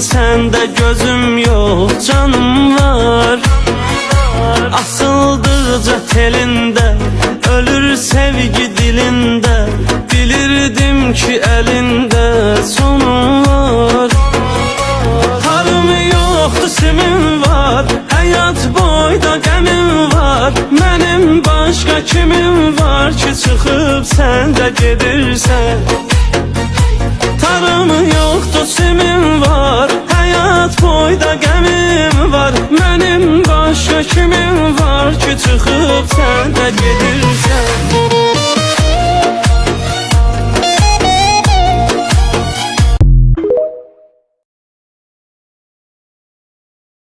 sende gözüm yok canım var. Asıldıqca telində, ölür sevgi dilində. Bilirdim ki əlində sonum var. Tarım yoxdur, simim var, həyat boyda qəmim var. Mənim başqa kimim var ki çıxıb sən də gedirsən. Tarım yoxdur, simim var, həyat boyda qəmim var. Mənim başqa kimim var ki çıxıb sən də gedirsən.